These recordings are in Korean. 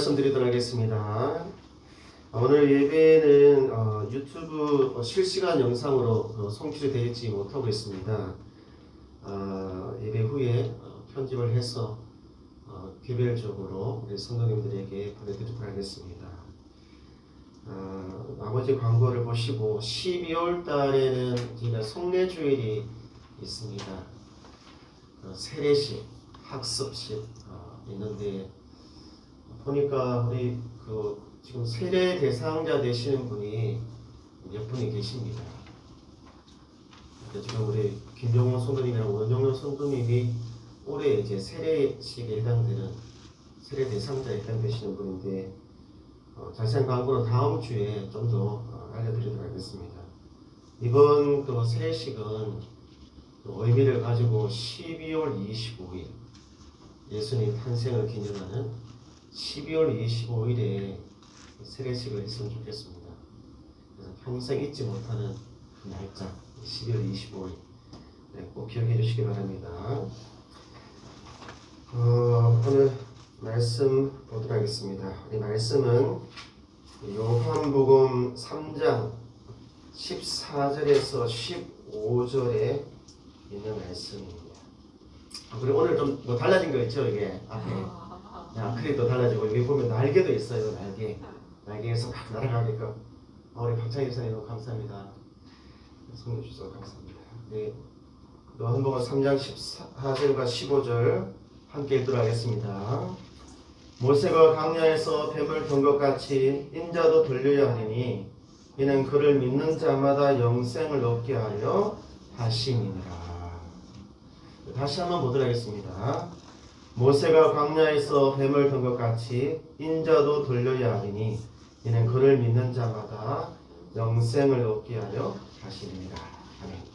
말씀드리도록 하겠습니다. 오늘 예배는 유튜브 실시간 영상으로 송출이 되지 못하고 있습니다. 예배 후에 편집을 해서 개별적으로 우리 성도님들에게 보내드리도록 하겠습니다. 나머지 광고를 보시고 12월 달에는 저희가 성례주일이 있습니다. 세례식, 학습식 있는데 보니까 우리 지금 세례 대상자 되시는 분이 몇 분이 계십니다. 지금 우리 김종호 성도님이랑 원종호 성도님이 올해 이제 세례식에 해당되는 세례 대상자에 해당되시는 분인데 자세한 광고는 다음 주에 좀 더 알려드리도록 하겠습니다. 이번 세례식은 의미를 가지고 12월 25일 예수님 탄생을 기념하는 12월 25일에 세례식을 했으면 좋겠습니다. 그래서 평생 잊지 못하는 그 날짜 12월 25일 꼭 기억해 주시기 바랍니다. 오늘 말씀 보도록 하겠습니다. 이 말씀은 요한복음 3장 14절에서 15절에 있는 말씀입니다. 그리고 오늘 좀 달라진 거 있죠? 이게 앞에 아크릴도 달라지고 여기 보면 날개도 있어요. 날개에서 막 날아가게끔. 우리 박창희 목사님 너무 감사합니다. 성령 주셔서 감사합니다. 네, 요한복음 3장 14절과 15절 함께 읽도록 하겠습니다. 모세가 광야에서 뱀을 본 것 같이 인자도 돌려야 하리니 이는 그를 믿는 자마다 영생을 얻게 하려 하심이니라. 다시 한번 보도록 하겠습니다. 모세가 광야에서 뱀을 본 것 같이 인자도 돌려야 하리니 이는 그를 믿는 자마다 영생을 얻게 하려 하시니라. 아멘.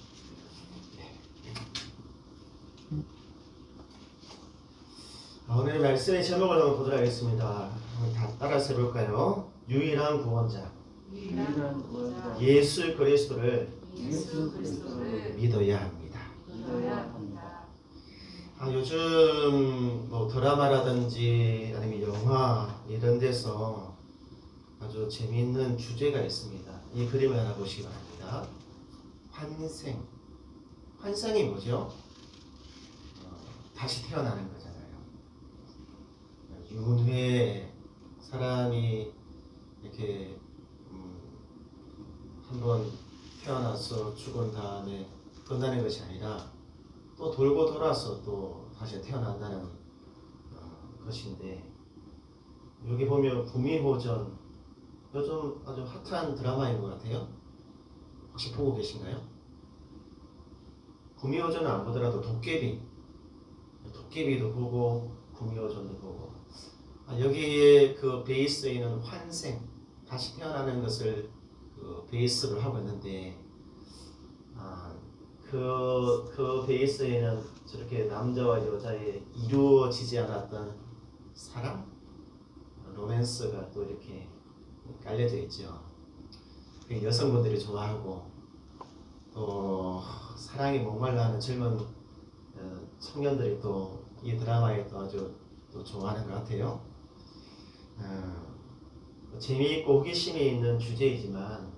오늘 말씀의 제목을 한번 보도록 하겠습니다. 다 따라서 해볼까요? 유일한 구원자 예수 그리스도를 믿어야 합니다. 요즘 드라마라든지 아니면 영화 이런 데서 아주 재미있는 주제가 있습니다. 이 그림을 하나 보시기 바랍니다. 환생. 환생이 뭐죠? 다시 태어나는 거잖아요. 윤회 사람이 이렇게 한번 태어나서 죽은 다음에 끝나는 것이 아니라 또 돌고 돌아서 또 다시 태어난다는 것인데, 여기 보면 구미호전, 요즘 아주 핫한 드라마인 것 같아요. 혹시 보고 계신가요? 구미호전은 안 보더라도 도깨비도 보고 구미호전도 보고, 여기에 그 베이스에 있는 환생, 다시 태어나는 것을 베이스로 하고 있는데, 그 베이스에는 저렇게 남자와 여자의 이루어지지 않았던 사랑, 로맨스가 또 이렇게 깔려져 있죠. 여성분들이 좋아하고 또 사랑에 목말라하는 젊은 청년들이 또 이 드라마에 또 아주 또 좋아하는 것 같아요. 재미있고 호기심이 있는 주제이지만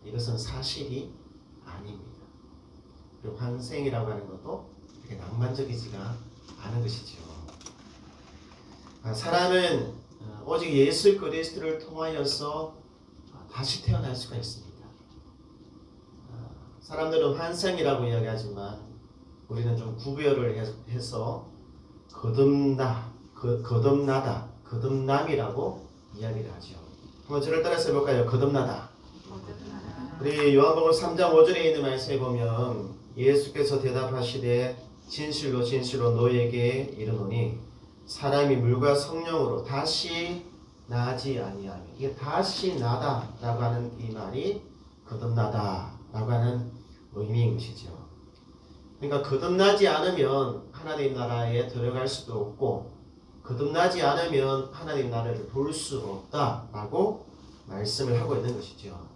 이것은 사실이 아닙니다. 그리고 환생이라고 하는 것도 그렇게 낭만적이지가 않은 것이죠. 사람은 오직 예수 그리스도를 통하여서 다시 태어날 수가 있습니다. 사람들은 환생이라고 이야기하지만 우리는 좀 구별을 해서 거듭남이라고 이야기를 하죠. 한번 저를 따라서 해볼까요? 거듭나다. 우리 요한복음 3장 5절에 있는 말씀에 보면 예수께서 대답하시되 진실로 진실로 너에게 이르노니 사람이 물과 성령으로 다시 나지 아니하며, 이게 다시 나다라고 하는 이 말이 거듭나다라고 하는 의미인 것이죠. 그러니까 거듭나지 않으면 하나님 나라에 들어갈 수도 없고, 거듭나지 않으면 하나님 나라를 볼 수 없다라고 말씀을 하고 있는 것이죠.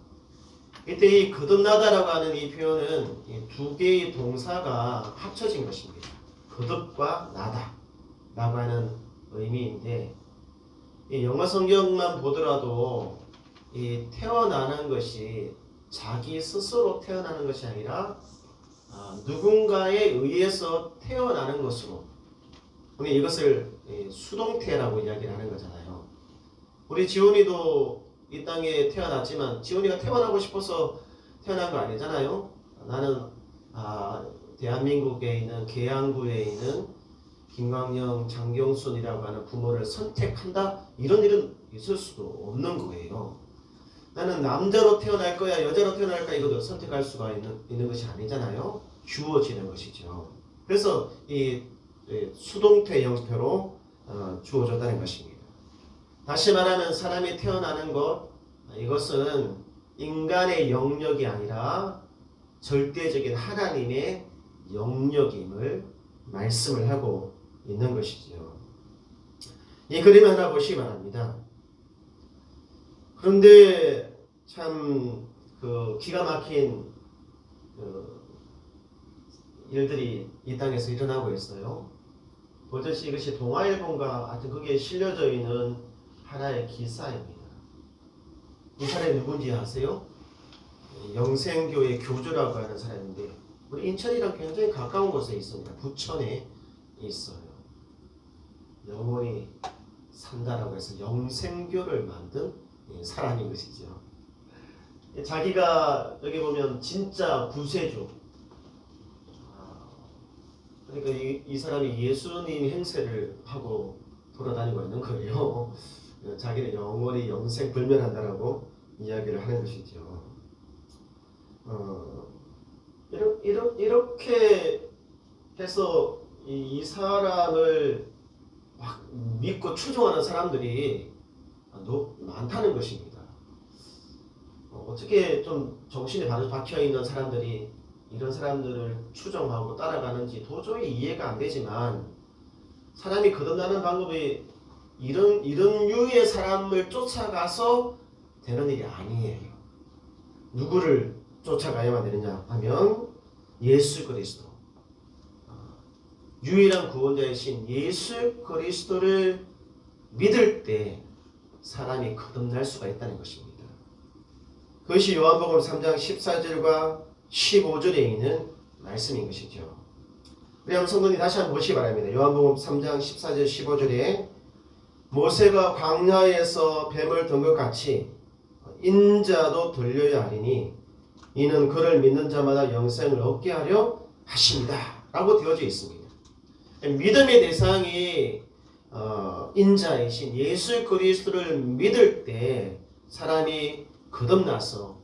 이때 이 거듭나다라고 하는 이 표현은 이 두 개의 동사가 합쳐진 것입니다. 거듭과 나다라고 하는 의미인데, 이 영어 성경만 보더라도 이 태어나는 것이 자기 스스로 태어나는 것이 아니라 누군가에 의해서 태어나는 것으로, 우리 이것을 수동태라고 이야기를 하는 거잖아요. 우리 지훈이도 이 땅에 태어났지만 지훈이가 태어나고 싶어서 태어난 거 아니잖아요. 나는 대한민국에 있는 계양구에 있는 김광영, 장경순이라고 하는 부모를 선택한다, 이런 일은 있을 수도 없는 거예요. 나는 남자로 태어날 거야, 여자로 태어날 거야, 이것도 선택할 수가 있는 것이 아니잖아요. 주어지는 것이죠. 그래서 이 수동태 형태로 주어졌다는 것입니다. 다시 말하면 사람이 태어나는 것, 이것은 인간의 영역이 아니라 절대적인 하나님의 영역임을 말씀을 하고 있는 것이지요. 이 그림 하나 보시기 바랍니다. 그런데 참 기가 막힌 일들이 이 땅에서 일어나고 있어요. 보듯이 이것이 동아일보인가 하여튼 거기에 실려져 있는 하나의 기사입니다. 이 사람이 누군지 아세요? 영생교회 교주라고 하는 사람인데 우리 인천이랑 굉장히 가까운 곳에 있습니다. 부천에 있어요. 영원히 산다라고 해서 영생교를 만든 사람인 것이죠. 자기가 여기 보면 진짜 구세주, 그러니까 이 사람이 예수님 행세를 하고 돌아다니고 있는 거예요. 자기는 영원히 영생 불멸한다라고 이야기를 하는 것이죠. 이렇게 해서 이 사람을 막 믿고 추종하는 사람들이 많다는 것입니다. 어떻게 좀 정신이 박혀 있는 사람들이 이런 사람들을 추종하고 따라가는지 도저히 이해가 안 되지만, 사람이 거듭나는 방법이 이런 유의 사람을 쫓아가서 되는 일이 아니에요. 누구를 쫓아가야만 되느냐 하면 예수 그리스도, 유일한 구원자이신 예수 그리스도를 믿을 때 사람이 거듭날 수가 있다는 것입니다. 그것이 요한복음 3장 14절과 15절에 있는 말씀인 것이죠. 우리 한번 성도님 다시 한번 보시기 바랍니다. 요한복음 3장 14절 15절에 모세가 광야에서 뱀을 든 것 같이 인자도 들려야 하리니 이는 그를 믿는 자마다 영생을 얻게 하려 하십니다 라고 되어져 있습니다. 믿음의 대상이 인자이신 예수 그리스도를 믿을 때 사람이 거듭나서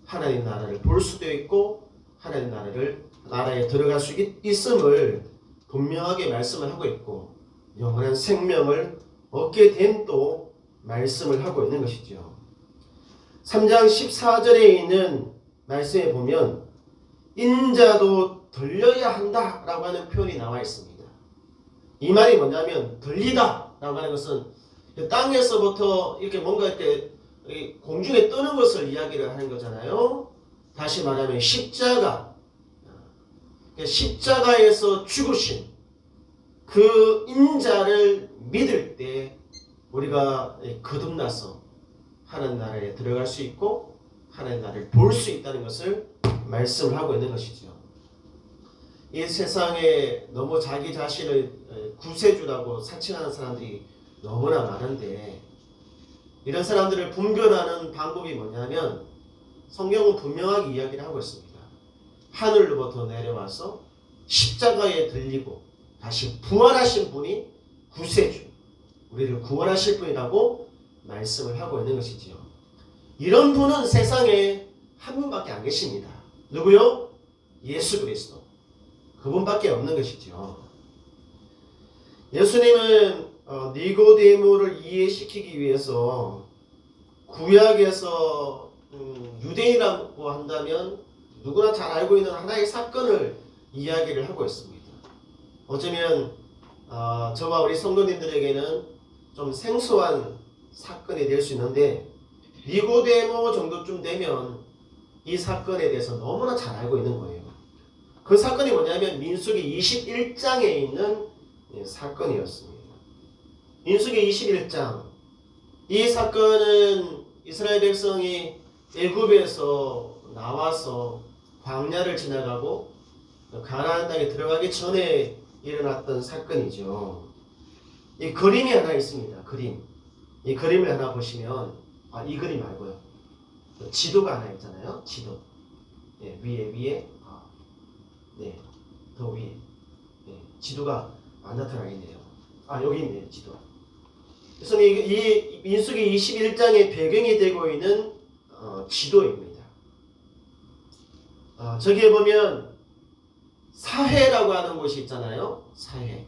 하나님 나라를 볼 수도 있고 하나님 나라에 들어갈 수 있음을 분명하게 말씀을 하고 있고, 영원한 생명을 얻게 된 또 말씀을 하고 있는 것이죠. 3장 14절에 있는 말씀에 보면 인자도 들려야 한다라고 하는 표현이 나와 있습니다. 이 말이 뭐냐면 들리다라고 하는 것은 땅에서부터 이렇게 뭔가 이렇게 공중에 뜨는 것을 이야기를 하는 거잖아요. 다시 말하면 십자가에서 죽으신 그 인자를 믿을 때 우리가 거듭나서 하나님 나라에 들어갈 수 있고 하나님 나라를 볼 수 있다는 것을 말씀을 하고 있는 것이죠. 이 세상에 너무 자기 자신을 구세주라고 사칭하는 사람들이 너무나 많은데, 이런 사람들을 분별하는 방법이 뭐냐면 성경은 분명하게 이야기를 하고 있습니다. 하늘로부터 내려와서 십자가에 들리고 다시 부활하신 분이 구세주, 우리를 구원하실 분이라고 말씀을 하고 있는 것이지요. 이런 분은 세상에 한 분밖에 안 계십니다. 누구요? 예수 그리스도. 그분밖에 없는 것이죠. 예수님은 니고데모를 이해시키기 위해서 구약에서 유대인이라고 한다면 누구나 잘 알고 있는 하나의 사건을 이야기를 하고 있습니다. 어쩌면 저와 우리 성도님들에게는 좀 생소한 사건이 될 수 있는데, 니고데모 정도쯤 되면 이 사건에 대해서 너무나 잘 알고 있는 거예요. 그 사건이 뭐냐면 민수기 21장에 있는 사건이었습니다. 민수기 21장, 이 사건은 이스라엘 백성이 애굽에서 나와서 광야를 지나가고 가나안 땅에 들어가기 전에 일어났던 사건이죠. 이 그림이 하나 있습니다. 그림. 이 그림을 하나 보시면 이 그림 말고요. 지도가 하나 있잖아요. 지도. 네, 위에 네, 더 위에. 네, 지도가 안 나타나 있네요. 여기 있네요. 지도. 그래서 이 민수기 21장의 배경이 되고 있는 지도입니다. 저기에 보면 사해라고 하는 곳이 있잖아요. 사해.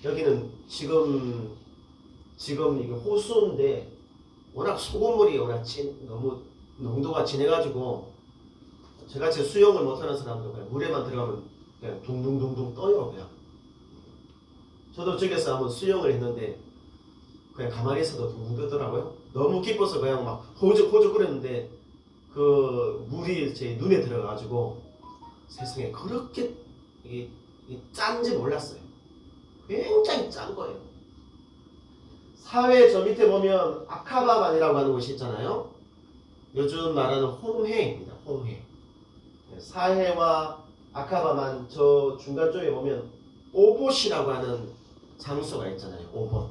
여기는 지금 이게 호수인데 워낙 소금물이 너무 농도가 진해가지고 저같이 수영을 못하는 사람도 그냥 물에만 들어가면 그냥 둥둥둥둥 떠요. 그냥. 저도 저기서 한번 수영을 했는데 그냥 가만히 있어도 둥둥 뜨더라고요. 너무 깊어서 그냥 막 호적호적거렸는데 그 물이 제 눈에 들어가가지고 세상에 그렇게 짠지 몰랐어요. 굉장히 짠 거예요. 사회 저 밑에 보면 아카바만이라고 하는 곳이 있잖아요. 요즘 말하는 홍해입니다. 홍해. 사해와 아카바만 저 중간 쪽에 보면 오봇이라고 하는 장소가 있잖아요. 오봇.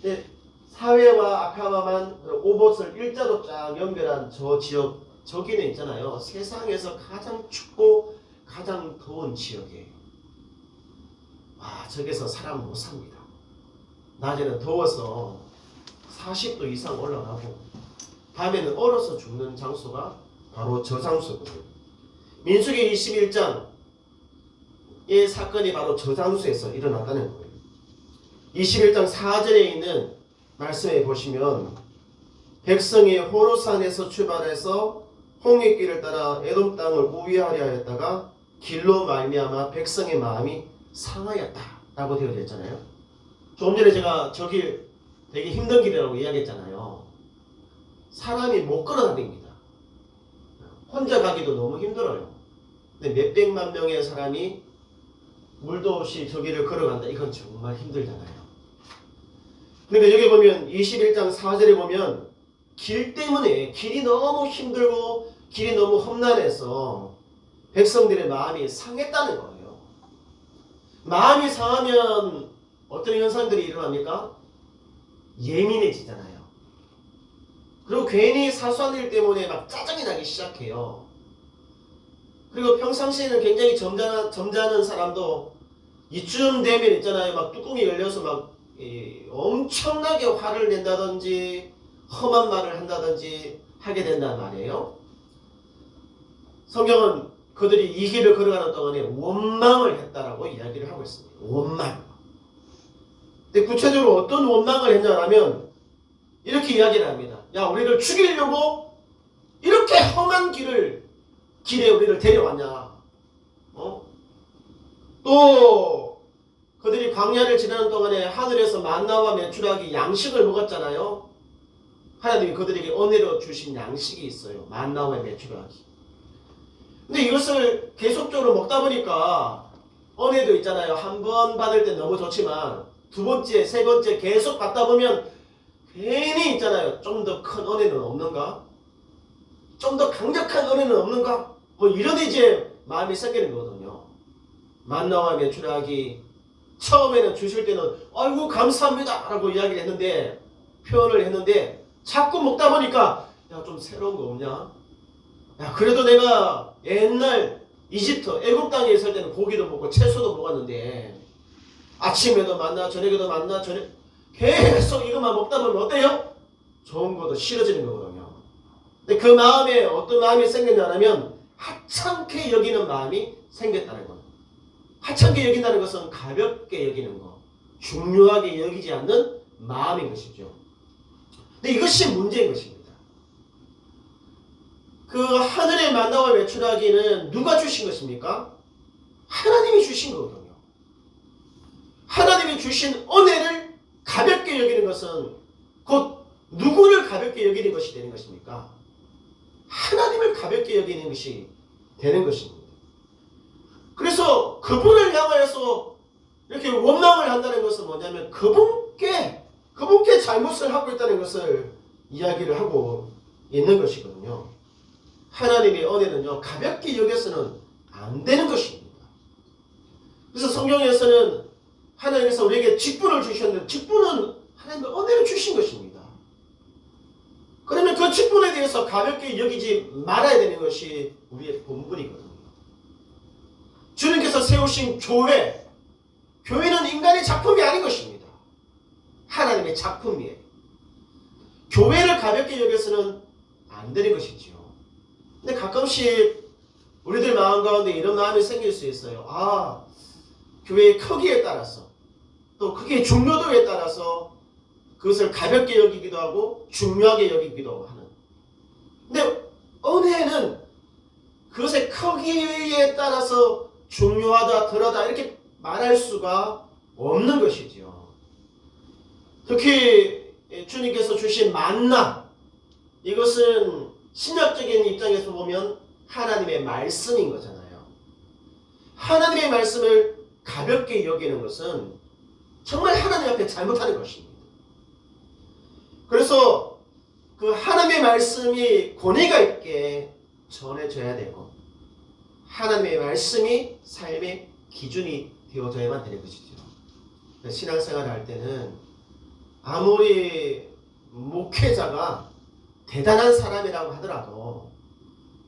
근데 사해와 아카바만 오봇을 일자로 쫙 연결한 저 지역 저기는 있잖아요. 세상에서 가장 춥고 가장 더운 지역이에요. 저기서 사람 못 삽니다. 낮에는 더워서 40도 이상 올라가고 밤에는 얼어서 죽는 장소가 바로 저 장소거든요. 민수기 21장의 사건이 바로 저 장소에서 일어났다는 거예요. 21장 4절에 있는 말씀에 보시면 백성이 호로산에서 출발해서 홍해길을 따라 에돔 땅을 우회하려 하였다가 길로 말미암아 백성의 마음이 상하였다라고 되어져 있잖아요. 조금 전에 제가 저 길 되게 힘든 길이라고 이야기했잖아요. 사람이 못 걸어 다닙니다. 혼자 가기도 너무 힘들어요. 근데 몇백만 명의 사람이 물도 없이 저 길을 걸어간다. 이건 정말 힘들잖아요. 그러니까 여기 보면 21장 4절에 보면 길 때문에 길이 너무 힘들고 길이 너무 험난해서 백성들의 마음이 상했다는 거예요. 마음이 상하면 어떤 현상들이 일어납니까? 예민해지잖아요. 그리고 괜히 사소한 일 때문에 막 짜증이 나기 시작해요. 그리고 평상시에는 굉장히 점잖은 사람도 이쯤 되면 있잖아요. 막 뚜껑이 열려서 막 엄청나게 화를 낸다든지 험한 말을 한다든지 하게 된단 말이에요. 성경은 그들이 이 길을 걸어가는 동안에 원망을 했다라고 이야기를 하고 있습니다. 원망. 근데 구체적으로 어떤 원망을 했냐면 이렇게 이야기를 합니다. 야, 우리를 죽이려고 이렇게 험한 길에 우리를 데려왔냐. 또 그들이 광야를 지나는 동안에 하늘에서 만나와 메추라기 양식을 먹었잖아요. 하나님이 그들에게 은혜로 주신 양식이 있어요. 만나와 메추라기. 근데 이것을 계속적으로 먹다 보니까 은혜도 있잖아요. 한 번 받을 때 너무 좋지만 두 번째, 세 번째 계속 받다 보면 괜히 있잖아요. 좀 더 큰 은혜는 없는가? 좀 더 강력한 은혜는 없는가? 이런 이제 마음이 생기는 거거든요. 만나와 메추라기 처음에는 주실 때는 아이고 감사합니다 라고 이야기를 했는데 표현을 했는데 자꾸 먹다 보니까 야, 좀 새로운 거 없냐? 야, 그래도 내가 옛날 이집트 애굽 땅에 있을 때는 고기도 먹고 채소도 먹었는데 아침에도 만나 저녁에도 만나 계속 이것만 먹다 보면 어때요? 좋은 것도 싫어지는 거거든요. 근데 그 마음에 어떤 마음이 생겼냐면 하찮게 여기는 마음이 생겼다는 거예요. 하찮게 여긴다는 것은 가볍게 여기는 것, 중요하게 여기지 않는 마음인 것이죠. 근데 이것이 문제인 것입니다. 그 하늘의 만나와 메추라기는 누가 주신 것입니까? 하나님이 주신 거거든요. 하나님이 주신 은혜를 가볍게 여기는 것은 곧 누구를 가볍게 여기는 것이 되는 것입니까? 하나님을 가볍게 여기는 것이 되는 것입니다. 그래서 그분을 향하여서 이렇게 원망을 한다는 것은 뭐냐면 그분께 그분께 잘못을 하고 있다는 것을 이야기를 하고 있는 것이거든요. 하나님의 은혜는요, 가볍게 여겨서는 안 되는 것입니다. 그래서 성경에서는 하나님께서 우리에게 직분을 주셨는데 직분은 하나님의 은혜를 주신 것입니다. 그러면 그 직분에 대해서 가볍게 여기지 말아야 되는 것이 우리의 본분이거든요. 주님께서 세우신 교회는 인간의 작품이 아닌 것입니다. 하나님의 작품이에요. 교회를 가볍게 여겨서는 안 되는 것이죠. 근데 가끔씩 우리들 마음 가운데 이런 마음이 생길 수 있어요. 아, 교회의 크기에 따라서 또 크기의 중요도에 따라서 그것을 가볍게 여기기도 하고 중요하게 여기기도 하는. 근데 은혜는 그것의 크기에 따라서 중요하다, 덜하다 이렇게 말할 수가 없는 것이지요. 특히 주님께서 주신 만나, 이것은 신약적인 입장에서 보면 하나님의 말씀인 거잖아요. 하나님의 말씀을 가볍게 여기는 것은 정말 하나님 앞에 잘못하는 것입니다. 그래서 그 하나님의 말씀이 권위가 있게 전해져야 되고 하나님의 말씀이 삶의 기준이 되어져야만 되는 것이죠. 신앙생활을 할 때는 아무리 목회자가 대단한 사람이라고 하더라도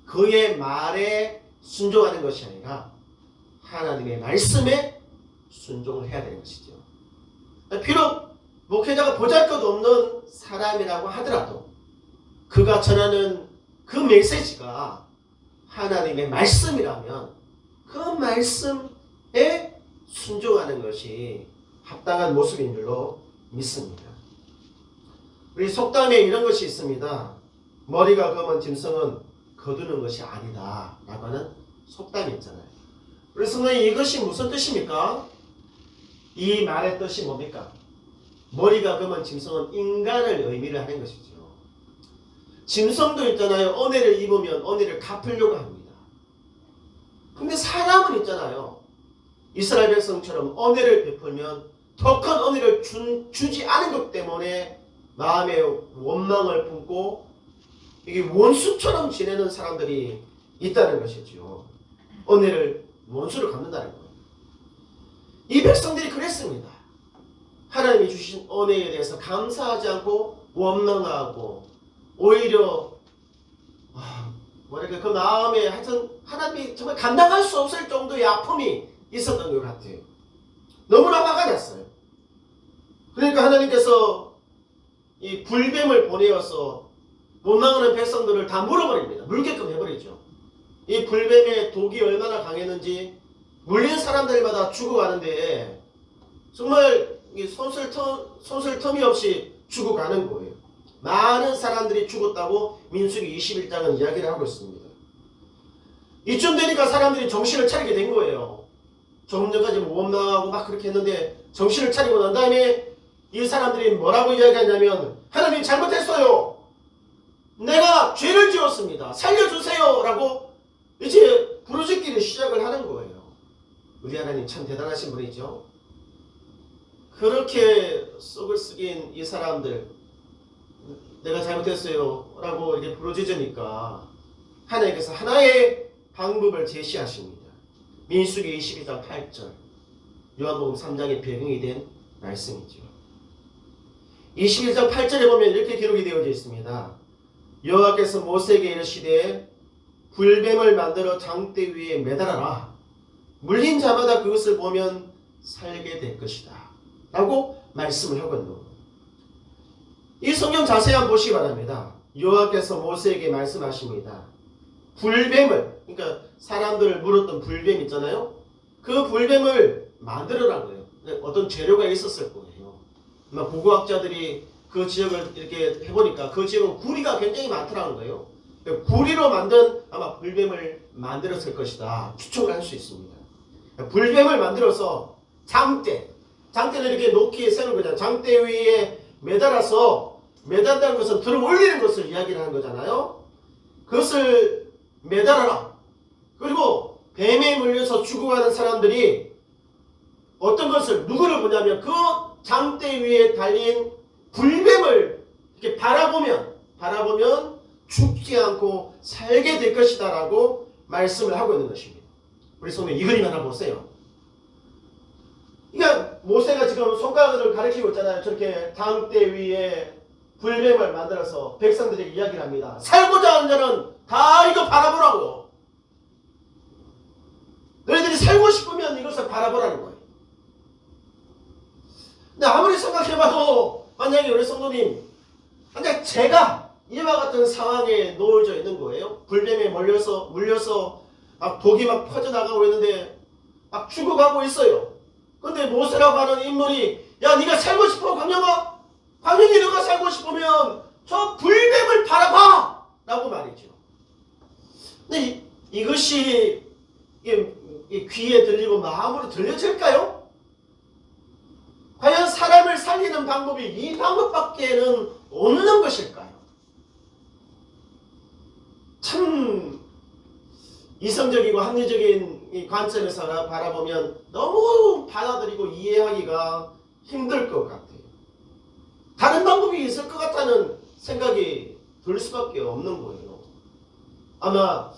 그의 말에 순종하는 것이 아니라 하나님의 말씀에 순종을 해야 되는 것이죠. 비록 목회자가 보잘것없는 사람이라고 하더라도 그가 전하는 그 메시지가 하나님의 말씀이라면 그 말씀에 순종하는 것이 합당한 모습인 줄로 믿습니다. 우리 속담에 이런 것이 있습니다. 머리가 검은 짐승은 거두는 것이 아니다 라고 하는 속담이 있잖아요. 우리 성도님, 이것이 무슨 뜻입니까? 이 말의 뜻이 뭡니까? 머리가 검은 짐승은 인간을 의미를 하는 것이죠. 짐승도 있잖아요. 은혜를 입으면 은혜를 갚으려고 합니다. 근데 사람은 있잖아요. 이스라엘 백성처럼 은혜를 베풀면 더 큰 은혜를 주지 않은 것 때문에 마음에 원망을 품고 이게 원수처럼 지내는 사람들이 있다는 것이죠. 은혜를 원수를 갚는다는 거예요. 이 백성들이 그랬습니다. 하나님이 주신 은혜에 대해서 감사하지 않고 원망하고 오히려 뭐랄까 그 마음에 하여튼 하나님이 정말 감당할 수 없을 정도의 아픔이 있었던 것 같아요. 너무나 화가 났어요. 그러니까 하나님께서 이 불뱀을 보내어서 원망하는 백성들을 다 물어버립니다. 물게끔 해버리죠. 이 불뱀의 독이 얼마나 강했는지 물린 사람들마다 죽어가는데 정말 손쓸 틈이 없이 죽어가는 거예요. 많은 사람들이 죽었다고 민수기 21장은 이야기를 하고 있습니다. 이쯤 되니까 사람들이 정신을 차리게 된 거예요. 조금 전까지 원망하고 막 그렇게 했는데 정신을 차리고 난 다음에 이 사람들이 뭐라고 이야기하냐면 하나님 잘못했어요. 내가 죄를 지었습니다. 살려주세요. 라고 이제 부르짖기를 시작을 하는 거예요. 우리 하나님 참 대단하신 분이죠. 그렇게 속을 썩인 이 사람들 내가 잘못했어요 라고 이렇게 부르짖으니까 하나님께서 하나의 방법을 제시하십니다. 민수기 22장 8절 요한복음 3장의 배경이 된 말씀이죠. 21장 8절에 보면 이렇게 기록이 되어져 있습니다. 여호와께서 모세에게 이르시되 불뱀을 만들어 장대 위에 매달아라. 물린 자마다 그것을 보면 살게 될 것이다 라고 말씀을 하거든요. 이 성경 자세히 한번 보시기 바랍니다. 여호와께서 모세에게 말씀하십니다. 불뱀을, 그러니까 사람들을 물었던 불뱀 있잖아요. 그 불뱀을 만들어라고요. 어떤 재료가 있었을 거예요. 아마 고고학자들이 그 지역을 이렇게 해보니까 그 지역은 구리가 굉장히 많더라는 거예요. 구리로 만든 아마 불뱀을 만들었을 것이다 추측을 할 수 있습니다. 불뱀을 만들어서 장대는 이렇게 높게 세는 거잖아요. 장대 위에 매달아서, 매달다는 것은 들어 올리는 것을 이야기를 하는 거잖아요. 그것을 매달아라. 그리고 뱀에 물려서 죽어가는 사람들이 어떤 것을, 누구를 보냐면 그 장대 위에 달린 불뱀을 이렇게 바라보면 죽지 않고 살게 될 것이다 라고 말씀을 하고 있는 것입니다. 우리 성도님 이 그림 하나 보세요. 그러니까 모세가 지금 손가락을 가리키고 있잖아요. 저렇게 당대 위에 불뱀을 만들어서 백성들에게 이야기를 합니다. 살고자 하는 자는 다 이거 바라보라고. 너희들이 살고 싶으면 이것을 바라보라는 거예요. 근데 아무리 생각해봐도 만약에 우리 성도님 만약 제가 이와 같은 상황에 놓여져 있는 거예요. 불뱀에 물려서 막 독이 막 퍼져나가고 있는데 막 죽어가고 있어요. 근데 모세라고 하는 인물이 야 네가 살고 싶어 광영아? 광영이 너가 살고 싶으면 저 불뱀을 바라봐! 라고 말이죠. 근데 이것이 귀에 들리고 마음으로 들려질까요? 과연 사람을 살리는 방법이 이 방법밖에는 없는 것일까요? 참 이성적이고 합리적인 이 관점에서 바라보면 너무 받아들이고 이해하기가 힘들 것 같아요. 다른 방법이 있을 것 같다는 생각이 들 수밖에 없는 거예요. 아마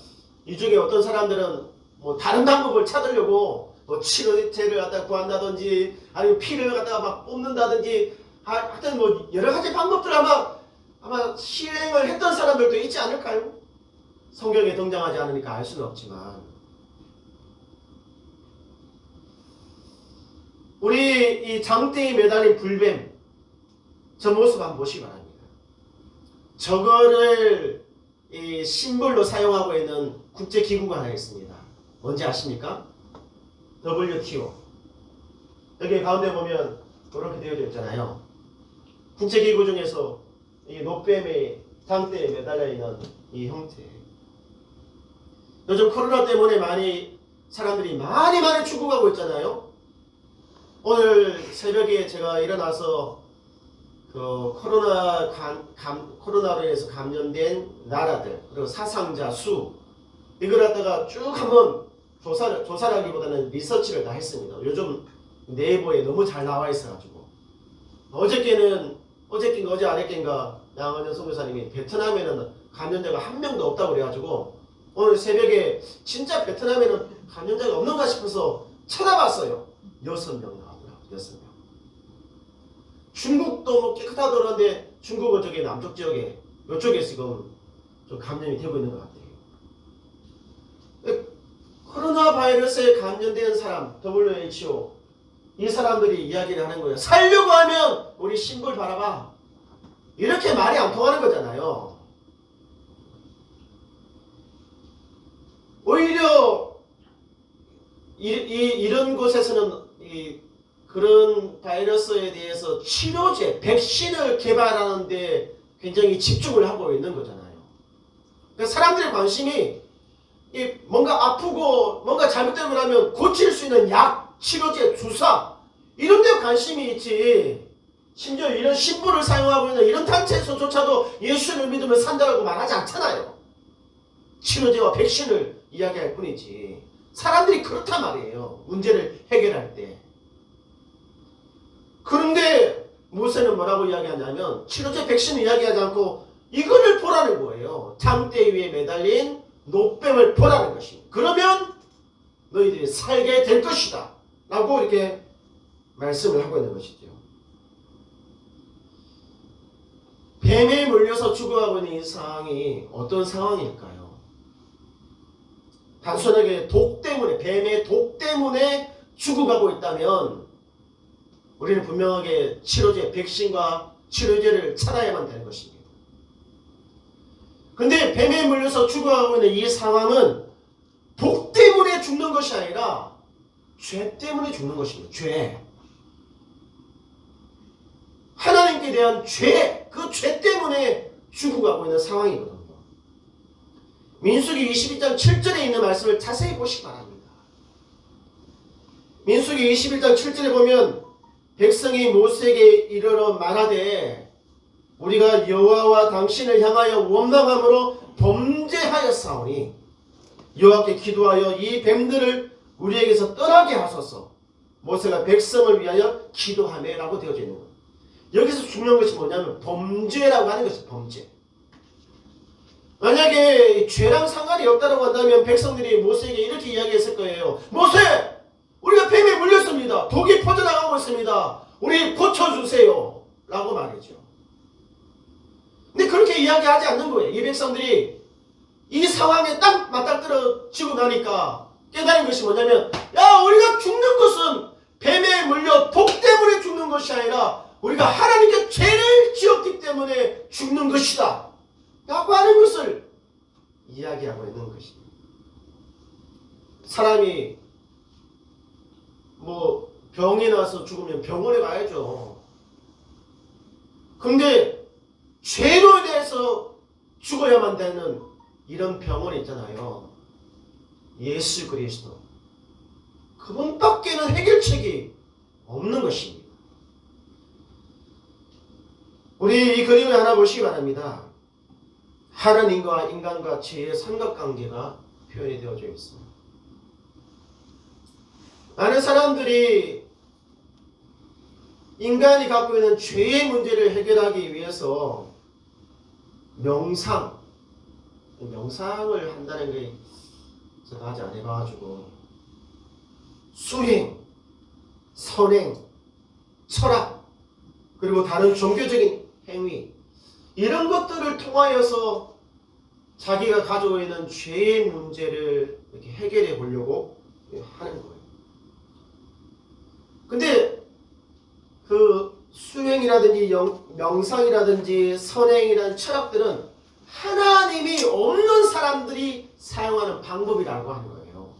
이 중에 어떤 사람들은 뭐 다른 방법을 찾으려고 뭐 치료제를 갖다가 구한다든지 아니면 피를 갖다가 막 뽑는다든지 하여튼 뭐 여러 가지 방법들 아마 실행을 했던 사람들도 있지 않을까요? 성경에 등장하지 않으니까 알 수는 없지만 우리 이 장대에 매달린 불뱀 저 모습 한번 보시기 바랍니다. 저거를 이 심볼로 사용하고 있는 국제기구가 하나 있습니다. 뭔지 아십니까? WTO. 여기 가운데 보면 이렇게 되어져 있잖아요. 국제기구 중에서 이 노뱀의 장대에 매달려 있는 이 형태. 요즘 코로나 때문에 사람들이 많이 죽어가고 있잖아요. 오늘 새벽에 제가 일어나서 그 코로나로 인해서 감염된 나라들 그리고 사상자 수 이걸 갖다가 쭉 한번 조사를 하기보다는 리서치를 다 했습니다. 요즘 네이버에 너무 잘 나와 있어가지고 어저께인가 어제 아랫께인가 양원현 선교사님이 베트남에는 감염자가 한 명도 없다고 그래가지고 오늘 새벽에 진짜 베트남에는 감염자가 없는가 싶어서 찾아봤어요. 6명 나오더라고요. 6명. 중국도 뭐 깨끗하다 그러는데 중국은 저기 남쪽 지역에 이쪽에 지금 좀 감염이 되고 있는 것 같아요. 코로나 바이러스에 감염된 사람 WHO 이 사람들이 이야기를 하는 거예요. 살려고 하면 우리 심볼 바라봐. 이렇게 말이 안 통하는 거잖아요. 오히려 이런 곳에서는 그런 바이러스에 대해서 치료제, 백신을 개발하는 데 굉장히 집중을 하고 있는 거잖아요. 그러니까 사람들의 관심이 뭔가 아프고 뭔가 잘못되고 나면 고칠 수 있는 약, 치료제, 주사 이런 데 관심이 있지. 심지어 이런 신부를 사용하고 있는 이런 단체에서조차도 예수를 믿으면 산다라고 말하지 않잖아요. 치료제와 백신을 이야기할 뿐이지. 사람들이 그렇단 말이에요. 문제를 해결할 때. 그런데 모세는 뭐라고 이야기하냐면 치료제 백신을 이야기하지 않고 이거를 보라는 거예요. 장대 위에 매달린 노뱀을 보라는 것입니다. 그러면 너희들이 살게 될 것이다 라고 이렇게 말씀을 하고 있는 것이죠. 뱀에 물려서 죽어가고 있는 이 상황이 어떤 상황일까요? 단순하게 뱀의 독 때문에 죽어가고 있다면 우리는 분명하게 치료제, 백신과 치료제를 찾아야만 되는 것입니다. 근데 뱀에 물려서 죽어가고 있는 이 상황은 독 때문에 죽는 것이 아니라 죄 때문에 죽는 것입니다. 죄. 하나님께 대한 죄, 그 죄 때문에 죽어가고 있는 상황이거든요. 민수기 22장 7절에 있는 말씀을 자세히 보시기 바랍니다. 민수기 21장 7절에 보면 백성이 모세에게 이르러 말하되 우리가 여호와와 당신을 향하여 원망함으로 범죄하였사오니 여호와께 기도하여 이 뱀들을 우리에게서 떠나게 하소서. 모세가 백성을 위하여 기도하며 라고 되어져 있는 거예요. 여기서 중요한 것이 뭐냐면 범죄라고 하는 것이 범죄. 만약에 죄랑 상관이 없다고 한다면 백성들이 모세에게 이렇게 이야기했을 거예요. 모세! 우리가 뱀에 물렸습니다. 독이 퍼져나가고 있습니다. 우리 고쳐주세요. 라고 말이죠. 근데 그렇게 이야기하지 않는 거예요. 이 백성들이 이 상황에 딱 맞닥뜨려지고 나니까 깨달은 것이 뭐냐면, 야, 우리가 죽는 것은 뱀에 물려 독 때문에 죽는 것이 아니라 우리가 하나님께 죄를 지었기 때문에 죽는 것이다 라고 하는 것을 이야기하고 있는 것입니다. 사람이 뭐 병이 나서 죽으면 병원에 가야죠. 근데 죄로 대해서 죽어야만 되는 이런 병원이 있잖아요. 예수 그리스도. 그분밖에는 해결책이 없는 것입니다. 우리 이 그림을 하나 보시기 바랍니다. 하나님과 인간과 죄의 삼각관계가 표현이 되어져 있습니다. 많은 사람들이 인간이 갖고 있는 죄의 문제를 해결하기 위해서 명상을 한다는 게 제가 아직 안 해봐가지고 수행, 선행, 철학, 그리고 다른 종교적인 행위 이런 것들을 통하여서 자기가 가지고 있는 죄의 문제를 이렇게 해결해 보려고 하는 거예요. 근데 그 수행이라든지 명상이라든지 선행이라는 철학들은 하나님이 없는 사람들이 사용하는 방법이라고 하는 거예요.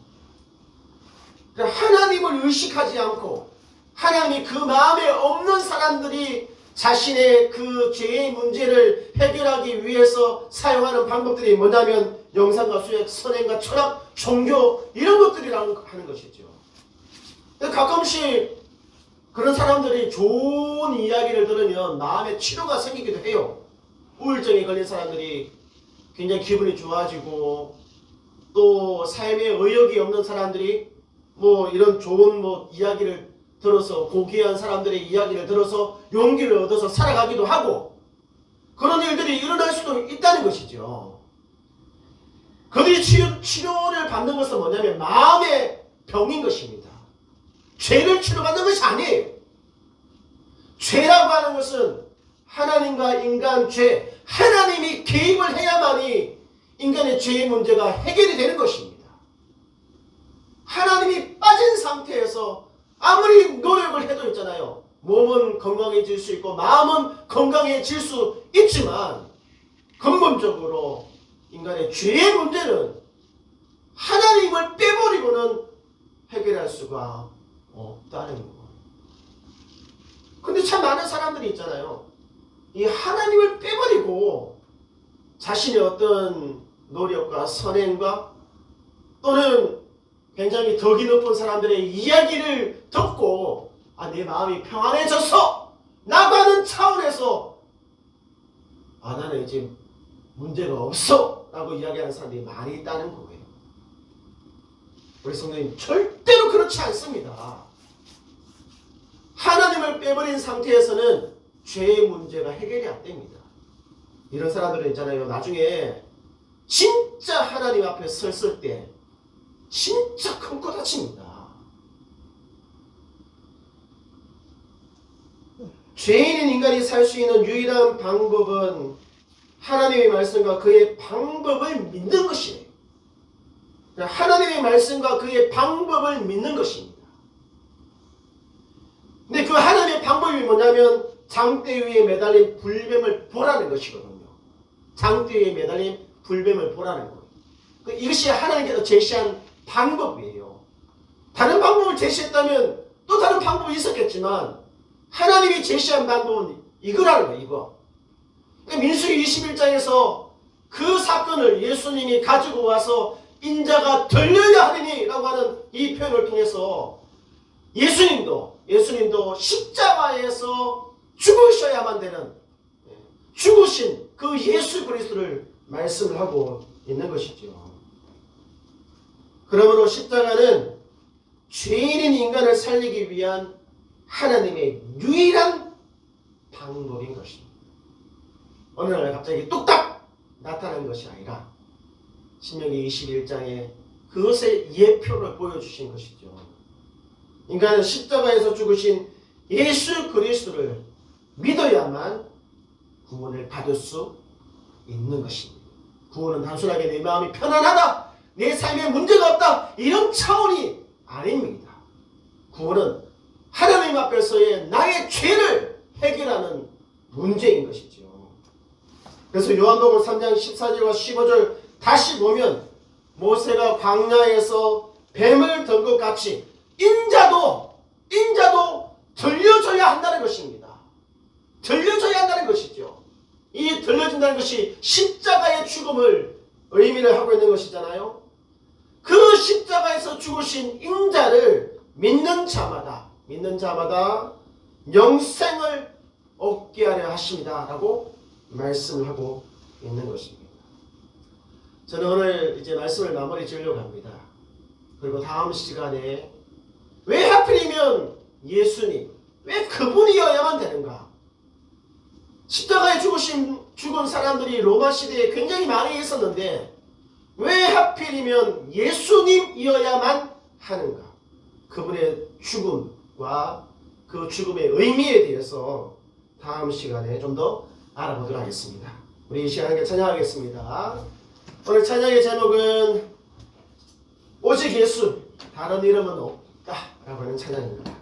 그러니까 하나님을 의식하지 않고 하나님이 그 마음에 없는 사람들이 자신의 그 죄의 문제를 해결하기 위해서 사용하는 방법들이 뭐냐면 명상과 수행, 선행과 철학, 종교 이런 것들이라고 하는 것이죠. 가끔씩 그런 사람들이 좋은 이야기를 들으면 마음에 치료가 생기기도 해요. 우울증에 걸린 사람들이 굉장히 기분이 좋아지고 또 삶에 의욕이 없는 사람들이 뭐 이런 좋은 뭐 이야기를 들어서 고귀한 사람들의 이야기를 들어서 용기를 얻어서 살아가기도 하고 그런 일들이 일어날 수도 있다는 것이죠. 그들이 치료를 받는 것은 뭐냐면 마음의 병인 것입니다. 죄를 치료받는 것이 아니에요. 죄라고 하는 것은 하나님과 인간 죄, 하나님이 개입을 해야만이 인간의 죄의 문제가 해결이 되는 것입니다. 하나님이 빠진 상태에서 아무리 노력을 해도 있잖아요. 몸은 건강해질 수 있고 마음은 건강해질 수 있지만 근본적으로 인간의 죄의 문제는 하나님을 빼버리고는 해결할 수가 없다는 거예요. 근데 참 많은 사람들이 있잖아요. 이 하나님을 빼버리고 자신의 어떤 노력과 선행과 또는 굉장히 덕이 높은 사람들의 이야기를 듣고 내 마음이 평안해졌어! 나가는 차원에서 나는 이제 문제가 없어! 라고 이야기하는 사람들이 많이 있다는 거예요. 우리 성도님 절대로 그렇지 않습니다. 하나님을 빼버린 상태에서는 죄의 문제가 해결이 안 됩니다. 이런 사람들은 있잖아요. 나중에 진짜 하나님 앞에 섰을 때 진짜 큰 코 다칩니다. 죄인인 인간이 살 수 있는 유일한 방법은 하나님의 말씀과 그의 방법을 믿는 것이에요. 하나님의 말씀과 그의 방법을 믿는 것입니다. 근데 그 하나님의 방법이 뭐냐면 장대 위에 매달린 불뱀을 보라는 것이거든요. 장대 위에 매달린 불뱀을 보라는 거예요. 이것이 하나님께서 제시한 방법이에요. 다른 방법을 제시했다면 또 다른 방법이 있었겠지만 하나님이 제시한 방법은 이거라는 거예요. 이거. 그러니까 민수기 21장에서 그 사건을 예수님이 가지고 와서 인자가 들려야 하리니 라고 하는 이 표현을 통해서 예수님도 십자가에서 죽으셔야만 되는 죽으신 그 예수 그리스도를 말씀을 하고 있는 것이죠. 그러므로 십자가는 죄인인 인간을 살리기 위한 하나님의 유일한 방법인 것입니다. 어느 날 갑자기 뚝딱 나타난 것이 아니라 신명기 21장에 그것의 예표를 보여주신 것이죠. 인간은 십자가에서 죽으신 예수 그리스도를 믿어야만 구원을 받을 수 있는 것입니다. 구원은 단순하게 내 마음이 편안하다, 내 삶에 문제가 없다, 이런 차원이 아닙니다. 구원은 하나님 앞에서의 나의 죄를 해결하는 문제인 것이죠. 그래서 요한복음 3장 14절과 15절 다시 보면 모세가 광야에서 뱀을 든 것 같이 인자도 들려줘야 한다는 것입니다. 들려줘야 한다는 것이죠. 이 들려진다는 것이 십자가의 죽음을 의미를 하고 있는 것이잖아요. 그 십자가에서 죽으신 인자를 믿는 자마다 영생을 얻게 하려 하십니다 라고 말씀을 하고 있는 것입니다. 저는 오늘 이제 말씀을 마무리 지으려고 합니다. 그리고 다음 시간에 왜 하필이면 예수님, 왜 그분이어야만 되는가? 십자가에 죽은 사람들이 로마 시대에 굉장히 많이 있었는데 왜 하필이면 예수님이어야만 하는가? 그분의 죽음과 그 죽음의 의미에 대해서 다음 시간에 좀 더 알아보도록 하겠습니다. 우리 이 시간에 찬양하겠습니다. 오늘 찬양의 제목은 오직 예수, 다른 이름은 없다 라고 하는 찬양입니다.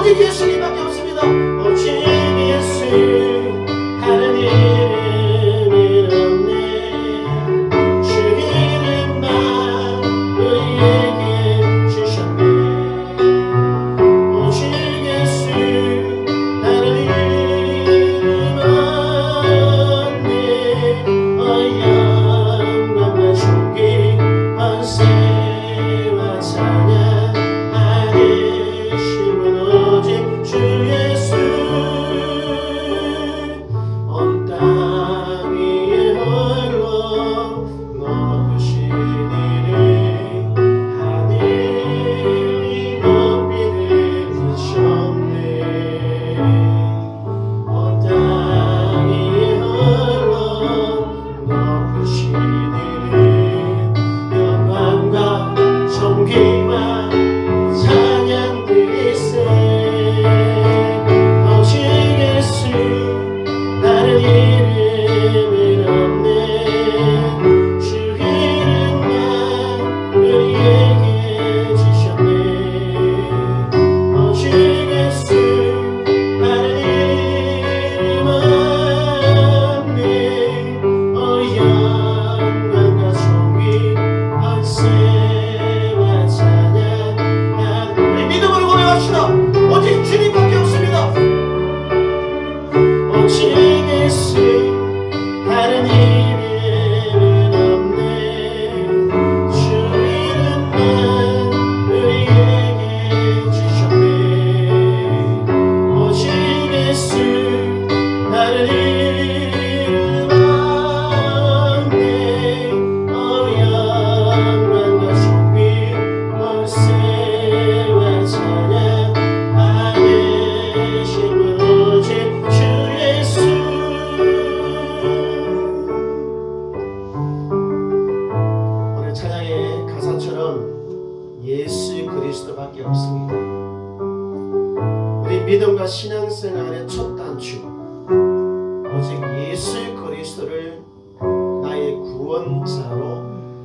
예수님밖에 없습니다. 오직 예수, 다른 이름은 없네. 주 이름만 우리에게 주셨네. 오직 예수, 다른 이름은 없네. 영광과 존귀, 권세와 찬양 주 예수, 온 땅 위에 홀로 높으신 이름, 하늘이 높이 들으셨네. 온 땅 위에 홀로 높으신 이름, 영광과 존귀와 찬양 드리세. 다른 이름은 없네. 주 이름만 우리에게 주셨네. 오직 예수, 다른 이름은 없네. 영광과 존귀, 권세와 찬양 우리 믿음으로 고백합시다. 오직 주님밖에 없습니다. 오직 예수, 다른 이름은 없네. 주 이름만 우리에게 주셨네. 오직 예수, 다른 이름은 없네. 영광과 존귀, 권세와 찬양 하늘신 오직 주 예수. 오늘 찬양의 가사처럼 예수 그리스도밖에 없습니다. 우리 믿음과 신앙생활의 첫 단추, 오직 예수 그리스도를 나의 구원자로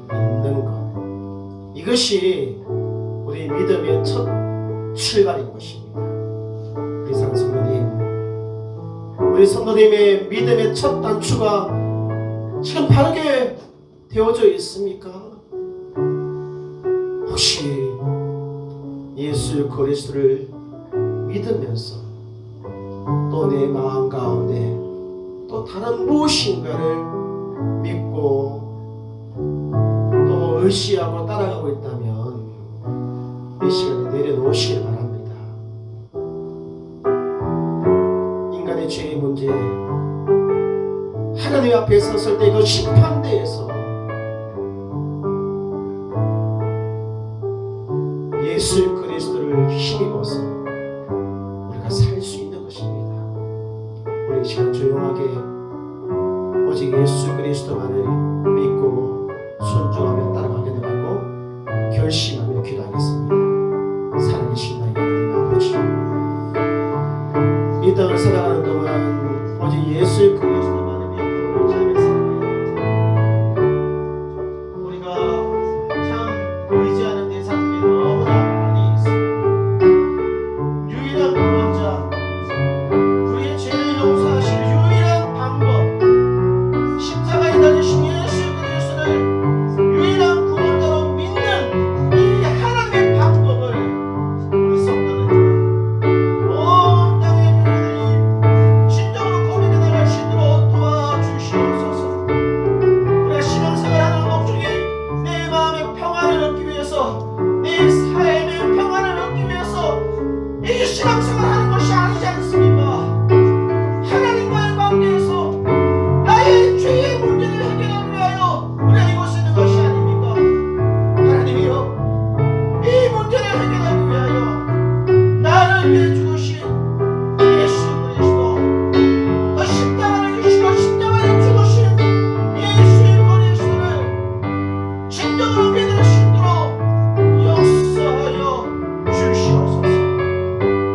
믿는 것. 이것이 우리 믿음의 첫 출발인 것입니다. 우리 사랑하는 성도님, 우리 성도님의 믿음의 첫 단추가 지금 바르게 되어져 있습니까? 혹시 예수 그리스도를 믿으면서 또 내 마음 가운데 또 다른 무엇인가를 믿고 또 의지하고 따라가고 있다면 이 시간에 내려놓으시길 바랍니다. 인간의 죄의 문제, 하나님 앞에 섰을 때 그 심판대에서 예수 그리스도를 힘입어서 우리가 살 수 있는 것입니다. 우리 이 시간 조용하게 오직 예수 그리스도만을 믿고 순종하며 따라가게 되고 결심하며 기도하겠습니다. 살아계신 나의 하나님 아버지, 이 땅을 살아가는 동안 오직 예수 그리스도만을 믿고 의지하며 살아가야 됩니다. 우리가 참 의지하는 대상 중에 너무나 많이 있습니다. 유일한 구원자, 우리의 죄를 용서하실 유일한 방법, 십자가에 달리신 예수 그리스도를 유일한 구원자로 믿는 이 하나님의 방법을 우리 성도들 온 땅의 교회들이 진정으로 고민해 나갈 수 있도록 도와주시옵소서. 우리가 신앙생활하는 목적이 내 마음의 평안을 얻기 위해서, 내 삶의 평안을 얻기 위해서 이 신앙생활하는 것이 아니지 않습니까? 하나님과의 관계에서 나의 죄의 문제를 해결하기 위하여 우리가 이곳에 있는 것이 아닙니까? 하나님이여, 이 문제를 해결하기 위하여 나를 위해 죽으신 예수 그리스도, 그 십자가를 주시고 십자가를 죽으신 예수 그리스도를 진정으로 믿을 수 있도록 역사하여 주시옵소서.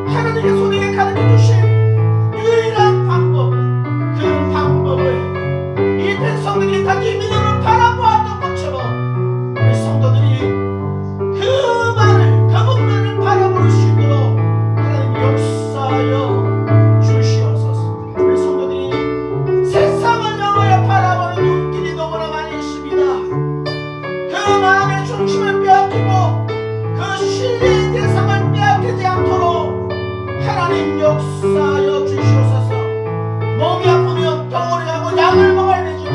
하나님의 손에게 가르쳐 주신 유일한 방법, 그 방법을 이 백성들이 단지 믿음을 바라보았던 것처럼 우리 성도들이 그 말을, 그분만을 바라볼 수 있도록 하나님 역사하여 주시옵소서. 우리 성도들이 세상을 향하여 바라보는 눈길이 너무나 많이 있습니다. 그 마음의 중심을 빼앗기고 그 신뢰의 대상을 빼앗기지 않도록 하나님 역사하여 주시옵소서. 몸이 아프면 병원에 가고 약을 먹어야 되지만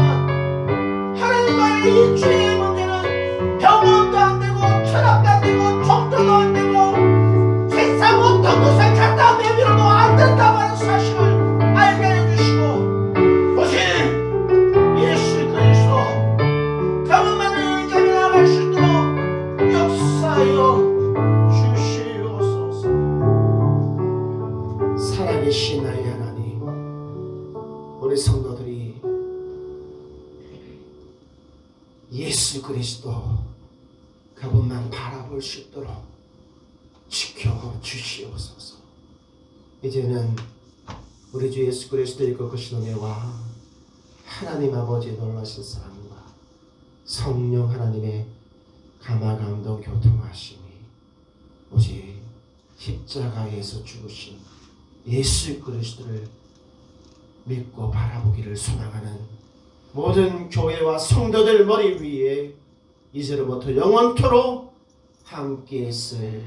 하나님과의 이 죄의 문제는 병원도 안 되고 철학도 안 되고 종교도 안 되고 세상 어떤 곳에 갖다 내밀어도 안 된다는 사실을 알게 해주시고 오직 예수 그리스도 그분만을 의지하며 나아갈 수 있도록 역사하여 주시옵소서. 살아계신 나의 하나님, 우리 성도들이 예수 그리스도 그분만 바라볼 수 있도록 지켜주시옵소서. 이제는 우리 주 예수 그리스도의 거룩하신 은혜와 하나님 아버지의 놀라신 사랑과 성령 하나님의 감화감동 교통하심이 오직 십자가에서 죽으신 예수 그리스도를 믿고 바라보기를 소망하는 모든 교회와 성도들 머리 위에 이제로부터 영원토록 함께 있을지어다.